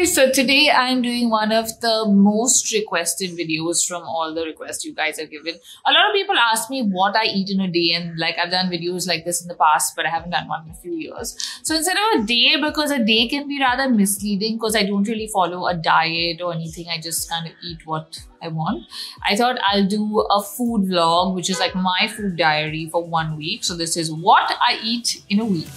So today I'm doing one of the most requested videos from all the requests you guys have given. A lot of people ask me what I eat in a day, and like I've done videos like this in the past, but I haven't done one in a few years. So instead of a day, because a day can be rather misleading because I don't really follow a diet or anything, I just kind of eat what I want. I thought I'll do a food vlog, which is like my food diary for 1 week. So this is what I eat in a week.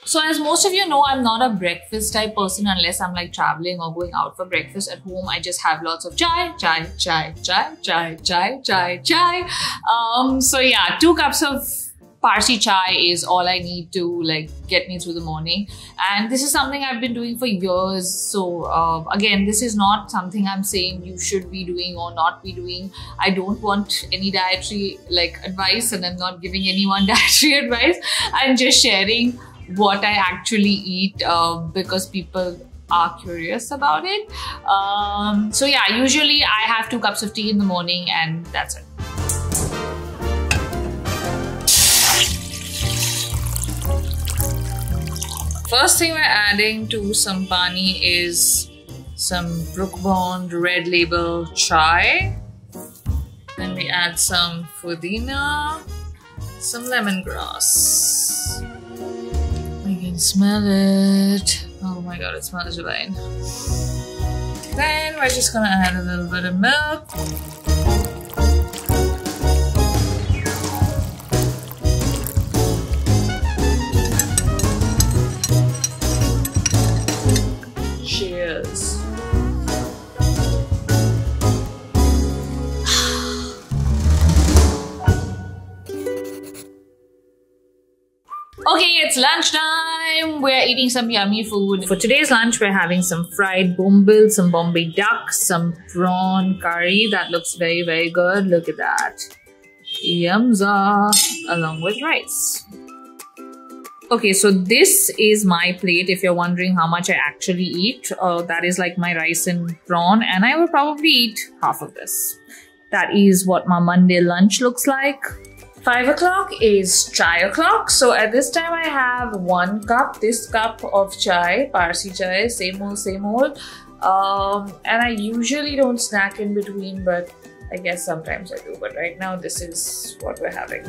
So as most of you know, I'm not a breakfast type person unless I'm like traveling or going out for breakfast. At home, I just have lots of chai. So yeah, 2 cups of Parsi chai is all I need to like get me through the morning. And this is something I've been doing for years. So again, this is not something I'm saying you should be doing or not be doing. I don't want any dietary like advice, and I'm not giving anyone dietary advice. I'm just sharing what I actually eat because people are curious about it. So yeah, usually I have 2 cups of tea in the morning and that's it. First thing we're adding to some pani is some Brook Bond Red Label chai. Then we add some pudina, some lemongrass. You can smell it. Oh my god, it smells divine. Then we're just gonna add a little bit of milk. Cheers. Okay, it's lunchtime. We're eating some yummy food. For today's lunch, we're having some fried bombil, some Bombay duck, some prawn curry. That looks very, very good. Look at that. Yumza. Along with rice. Okay, so this is my plate. If you're wondering how much I actually eat, that is like my rice and prawn, and I will probably eat half of this. That is what my Monday lunch looks like. 5 o'clock is chai o'clock. So at this time I have 1 cup, this cup of chai, Parsi chai, same old, same old. And I usually don't snack in between, but I guess sometimes I do. But right now this is what we're having.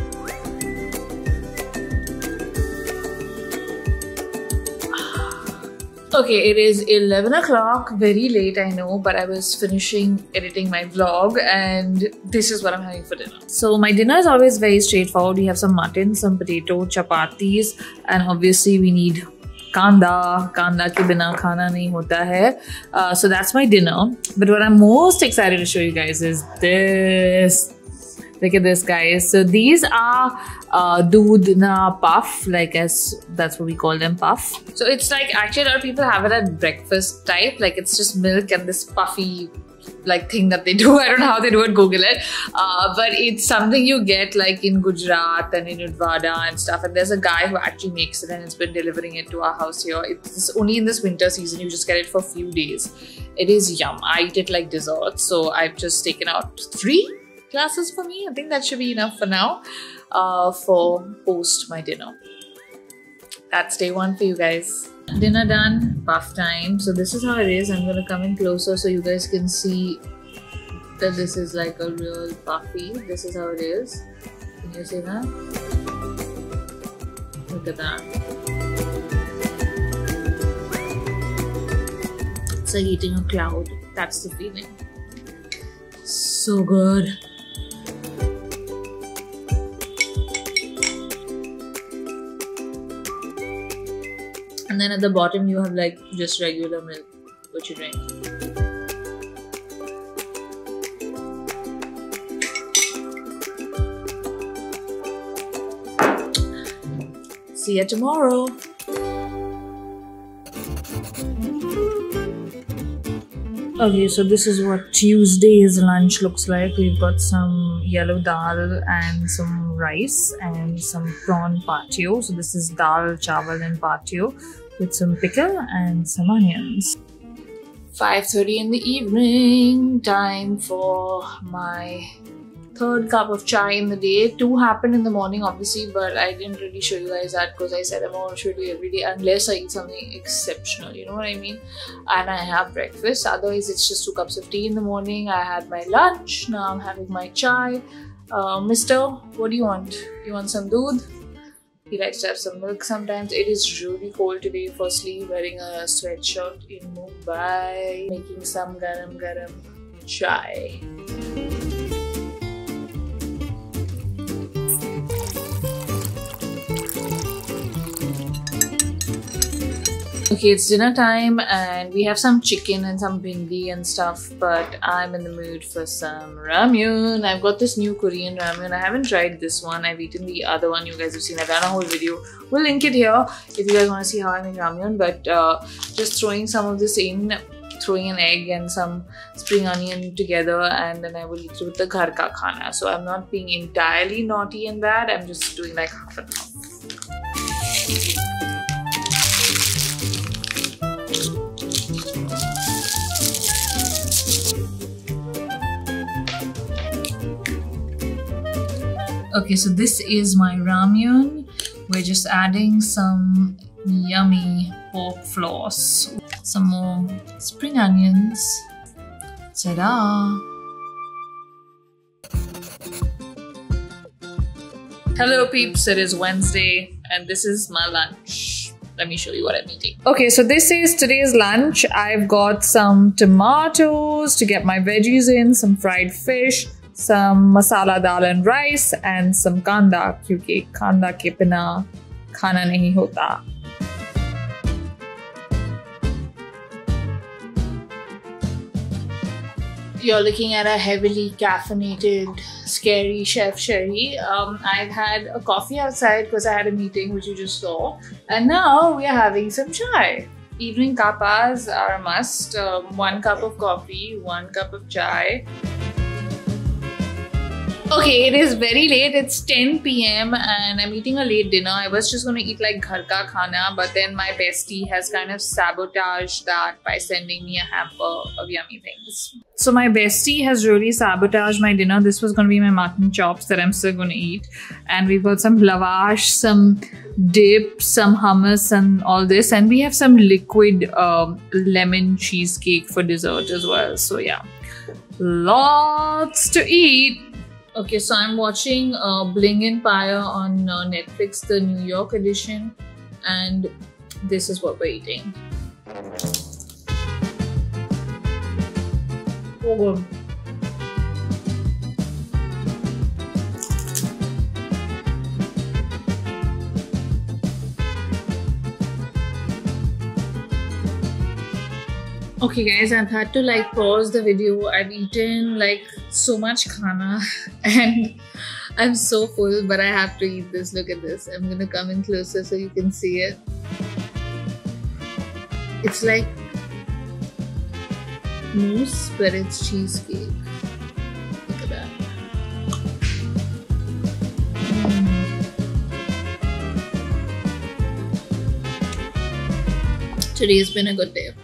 Okay, it is 11 o'clock, very late I know, but I was finishing editing my vlog and this is what I'm having for dinner. So my dinner is always very straightforward. We have some mutton, some potato, chapatis, and obviously we need kanda. Kanda ke bina khana nahi hota hai. So that's my dinner. But what I'm most excited to show you guys is this. Look at this, guys. So these are doodh na puff, like as that's what we call them, puff. So it's like, actually a lot of people have it at breakfast type, like it's just milk and this puffy like thing that they do. I don't know how they do it, Google it. But it's something you get like in Gujarat and in Udvada and stuff. And there's a guy who actually makes it and has been delivering it to our house here. It's only in this winter season, you just get it for a few days. It is yum. I eat it like dessert. So I've just taken out 3 glasses for me. I think that should be enough for now for post my dinner. That's day 1 for you guys. Dinner done, puff time. So this is how it is. I'm gonna come in closer so you guys can see that this is like a real puffy. This is how it is. Can you see that? Look at that. It's like eating a cloud. That's the feeling. So good. And then at the bottom you have like just regular milk, which you drink. See you tomorrow. Okay, so this is what Tuesday's lunch looks like. We've got some yellow dal and some rice and some prawn patio. So this is dal, chawal and patio with some pickle and some onions. 5:30 in the evening, time for my third cup of chai in the day. 2 happened in the morning obviously, but I didn't really show you guys that because I said I'm not show you every day unless I eat something exceptional, you know what I mean? And I have breakfast. Otherwise it's just 2 cups of tea in the morning. I had my lunch, now I'm having my chai. Mister, what do you want? You want some doodh? He likes to have some milk sometimes. It is really cold today. Firstly, wearing a sweatshirt in Mumbai, making some garam chai. Okay, it's dinner time and we have some chicken and some bhindi and stuff, but I'm in the mood for some ramyun. I've got this new Korean ramyun. I haven't tried this one. I've eaten the other one you guys have seen. I've done a whole video. We'll link it here if you guys want to see how I make ramyun, but just throwing some of this in, throwing an egg and some spring onion together, and then I will eat it with the ghar ka khana. So I'm not being entirely naughty in that. I'm just doing like half and half. Okay, so this is my ramyun. We're just adding some yummy pork floss, some more spring onions. Ta-da! Hello peeps, it is Wednesday and this is my lunch. Let me show you what I'm eating. Okay, so this is today's lunch. I've got some tomatoes to get my veggies in, some fried fish, some masala dal and rice, and some kanda, क्योंकि kanda के बिना खाना नहीं होता. You're looking at a heavily caffeinated, scary Chef Sherry. I've had a coffee outside because I had a meeting, which you just saw, and now we are having some chai. Evening kapas are a must. 1 cup of coffee, 1 cup of chai. Okay, it is very late. It's 10 PM and I'm eating a late dinner. I was just going to eat like ghar ka khana, but then my bestie has kind of sabotaged that by sending me a hamper of yummy things. So my bestie has really sabotaged my dinner. This was going to be my mutton chops that I'm still going to eat. And we've got some lavash, some dip, some hummus and all this. And we have some liquid lemon cheesecake for dessert as well. So yeah, lots to eat. Okay, so I'm watching Bling Empire on Netflix, the New York edition, and this is what we're eating. So good. Okay guys, I've had to like pause the video. I've eaten like so much khana and I'm so full, but I have to eat this. Look at this. I'm gonna come in closer so you can see it. It's like mousse, but it's cheesecake. Look at that. Today's been a good day.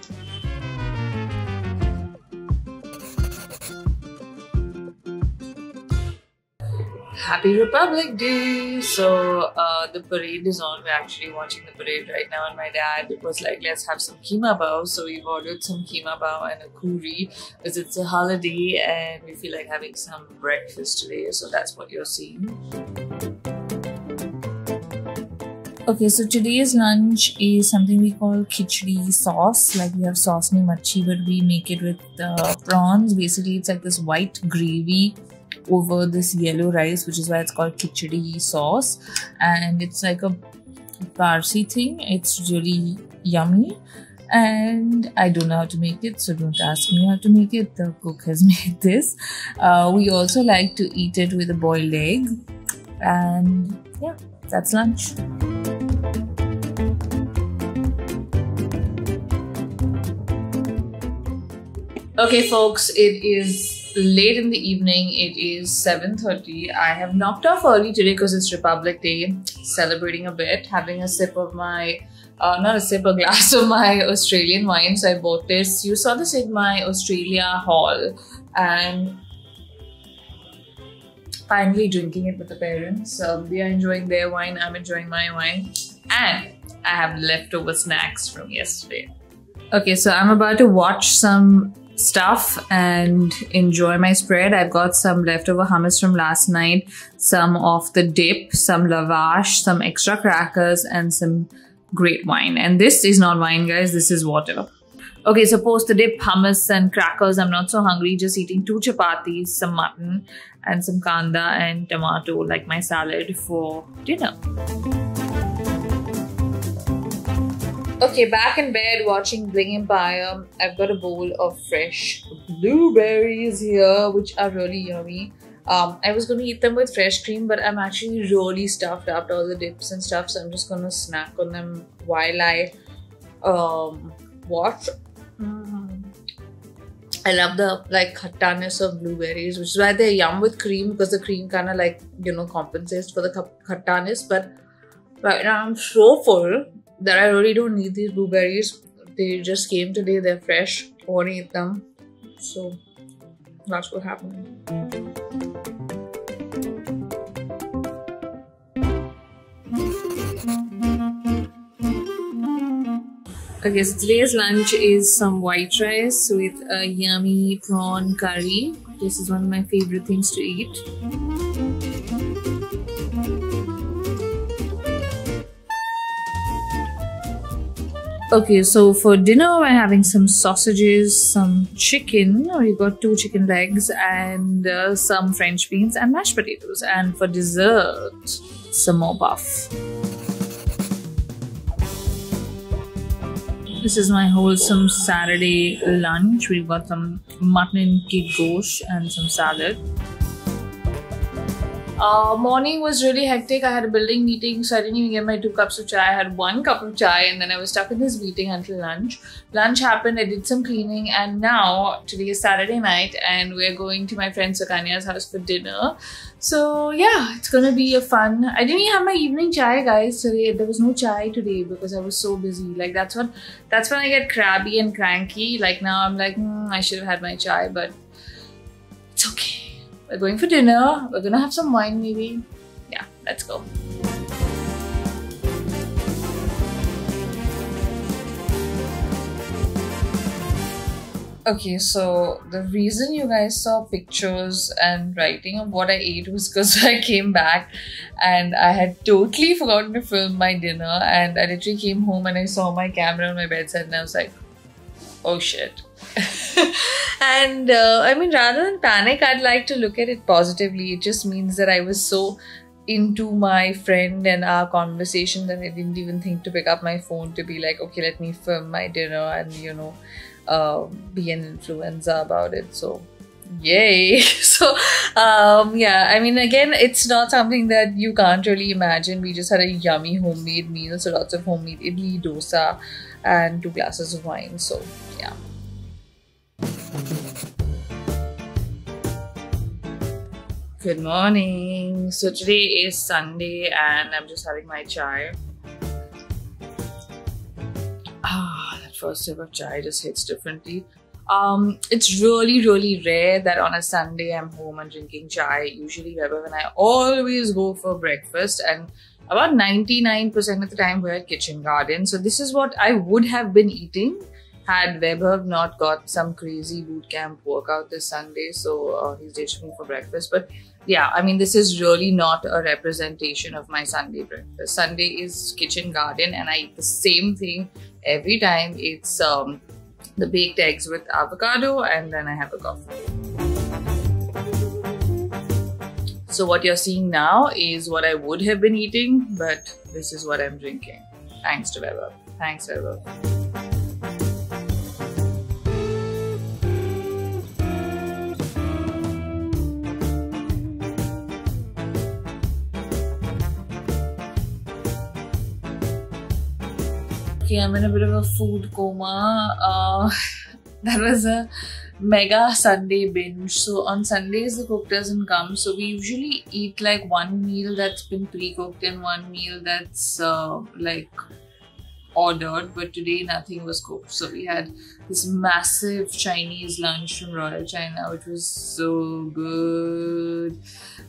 Happy Republic Day! So the parade is on. We're actually watching the parade right now, and my dad was like, let's have some keema bao. So we've ordered some keema bao and a curry because it's a holiday and we feel like having some breakfast today. So that's what you're seeing. Okay, so today's lunch is something we call khichdi sauce. Like we have sausni machi, but we make it with prawns. Basically, it's like this white gravy over this yellow rice, which is why it's called khichdi sauce, and it's like a Parsi thing. It's really yummy and I don't know how to make it, so don't ask me how to make it. The cook has made this. We also like to eat it with a boiled egg, and yeah, that's lunch. Okay folks, it is late in the evening. It is 7:30. I have knocked off early today because it's Republic Day. Celebrating a bit, having a sip of my, not a sip, a glass of my Australian wine. So I bought this. You saw this in my Australia haul, and finally drinking it with the parents. They are enjoying their wine. I'm enjoying my wine, and I have leftover snacks from yesterday. Okay, so I'm about to watch some stuff and enjoy my spread. I've got some leftover hummus from last night, some of the dip, some lavash, some extra crackers, and some great wine. And this is not wine, guys, this is water. Okay, so post the dip, hummus and crackers, I'm not so hungry, just eating 2 chapatis, some mutton and some kanda and tomato like my salad for dinner. Okay, back in bed watching Bling Empire. I've got a bowl of fresh blueberries here, which are really yummy. I was going to eat them with fresh cream, but I'm actually really stuffed after all the dips and stuff, so I'm just going to snack on them while I watch. I love the khattaness of blueberries, which is why they're yum with cream, because the cream kind of compensates for the khattaness. But right now I'm so full that I really don't need these blueberries. They just came today, they're fresh. I want to eat them. So that's what happened. Okay, so today's lunch is some white rice with a yummy prawn curry. This is one of my favorite things to eat. Okay, so for dinner we're having some sausages, some chicken. We've got 2 chicken legs and some French beans and mashed potatoes. And for dessert, some more puff. This is my wholesome Saturday lunch. We've got some mutton kid gosh and some salad. Morning was really hectic. I had a building meeting, so I didn't even get my 2 cups of chai. I had 1 cup of chai, and then I was stuck in this meeting until lunch. Lunch happened, I did some cleaning, and now today is Saturday night and we're going to my friend Sukanya's house for dinner. So yeah, it's gonna be a fun. I didn't even have my evening chai, guys, today. There was no chai today because I was so busy. That's when I get crabby and cranky. Now I'm like, I should have had my chai, but it's okay. We're going for dinner. We're gonna have some wine maybe. Yeah, let's go. Okay, so the reason you guys saw pictures and writing of what I ate was because I came back and I had totally forgotten to film my dinner, and I literally came home and I saw my camera on my bedside and I was like, oh shit. And I mean, rather than panic, I'd like to look at it positively. It just means that I was so into my friend and our conversation that I didn't even think to pick up my phone to be like, okay, let me film my dinner and, be an influencer about it. So yay. So yeah, I mean, again, it's not something that you can't really imagine. We just had a yummy homemade meal, so lots of homemade idli, dosa and 2 glasses of wine. So yeah. Good morning. So today is Sunday and I'm just having my chai. That first sip of chai just hits differently. It's really rare that on a Sunday I'm home and drinking chai. Usually when I always go for breakfast, and about 99% of the time we're at Kitchen Garden. So this is what I would have been eating had Vaibhav not got some crazy bootcamp workout this Sunday. So he's ditched me for breakfast. But yeah, I mean, this is really not a representation of my Sunday breakfast. Sunday is Kitchen Garden and I eat the same thing every time. It's the baked eggs with avocado and then I have a coffee. So what you're seeing now is what I would have been eating, but this is what I'm drinking. Thanks to Vaibhav. Thanks, Vaibhav. Okay, I'm in a bit of a food coma. That was a mega Sunday binge. So on Sundays the cook doesn't come, so we usually eat like one meal that's been pre-cooked and one meal that's like ordered, but today nothing was cooked. So we had this massive Chinese lunch from Royal China, which was so good.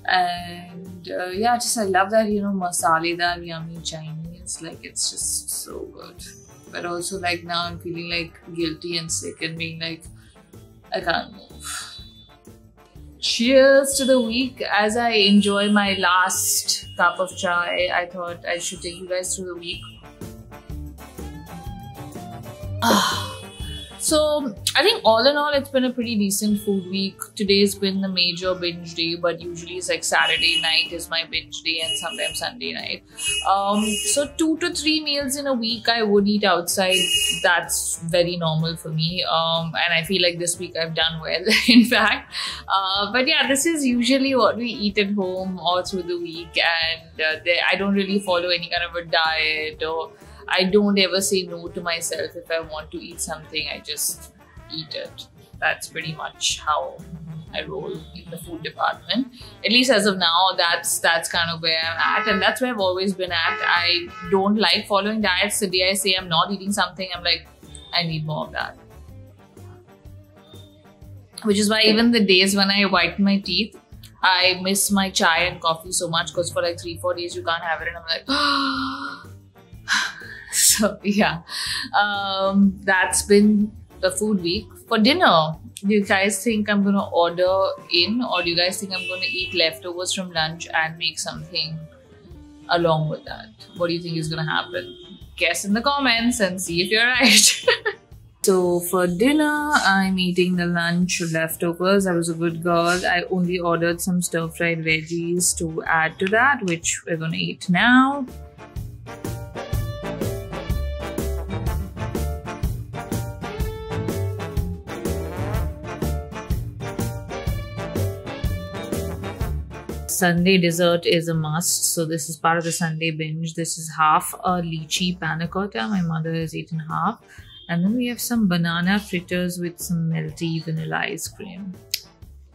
And yeah, just I love that, you know, masaledar yummy Chinese. Like, it's just so good. But also, like, now I'm feeling like guilty and sick and being like, I can't move. Cheers to the week. As I enjoy my last cup of chai, I thought I should take you guys through the week. So I think all in all, it's been a pretty decent food week. Today's been the major binge day, but usually it's like Saturday night is my binge day and sometimes Sunday night. So 2 to 3 meals in a week I would eat outside. That's very normal for me. And I feel like this week I've done well, in fact. But yeah, this is usually what we eat at home all through the week, and I don't really follow any kind of a diet, or I don't ever say no to myself. If I want to eat something, I just eat it. That's pretty much how I roll in the food department. At least as of now, that's kind of where I'm at, and that's where I've always been at. I don't like following diets. The day I say I'm not eating something, I'm like, I need more of that. Which is why even the days when I whiten my teeth, I miss my chai and coffee so much, because for like 3-4 days you can't have it, and I'm like, so yeah, that's been the food week. For dinner, do you guys think I'm gonna order in, or do you guys think I'm gonna eat leftovers from lunch and make something along with that? What do you think is gonna happen? Guess in the comments and see if you're right. So for dinner, I'm eating the lunch leftovers. I was a good girl. I only ordered some stir-fried veggies to add to that, which we're gonna eat now. Sunday dessert is a must, so this is part of the Sunday binge. This is half a lychee panna cotta. My mother has eaten half. And then we have some banana fritters with some melty vanilla ice cream.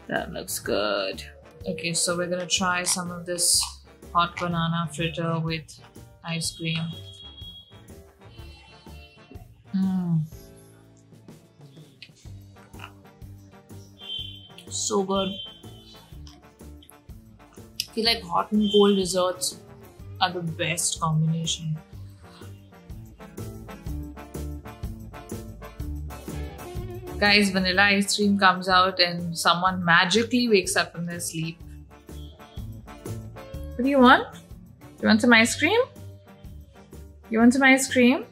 That looks good. Okay, so we're gonna try some of this hot banana fritter with ice cream. So good. I feel like hot and cold desserts are the best combination. Guys, vanilla ice cream comes out and someone magically wakes up from their sleep. What do you want? You want some ice cream? You want some ice cream?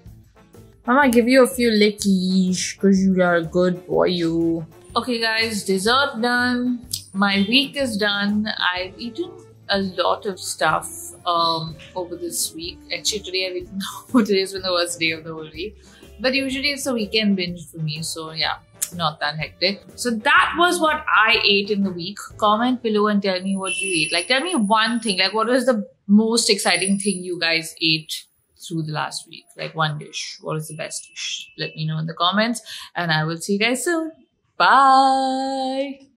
Mama, give you a few lickies because you are a good boy, you. Okay guys, dessert done. My week is done. I've eaten a lot of stuff over this week. Actually, today I've eaten. Today's been the worst day of the whole week. But usually it's a weekend binge for me, so yeah, not that hectic. So that was what I ate in the week. Comment below and tell me what you ate. Like, tell me one thing. Like, what was the most exciting thing you guys ate through the last week? Like, one dish. What is the best dish? Let me know in the comments, and I will see you guys soon. Bye.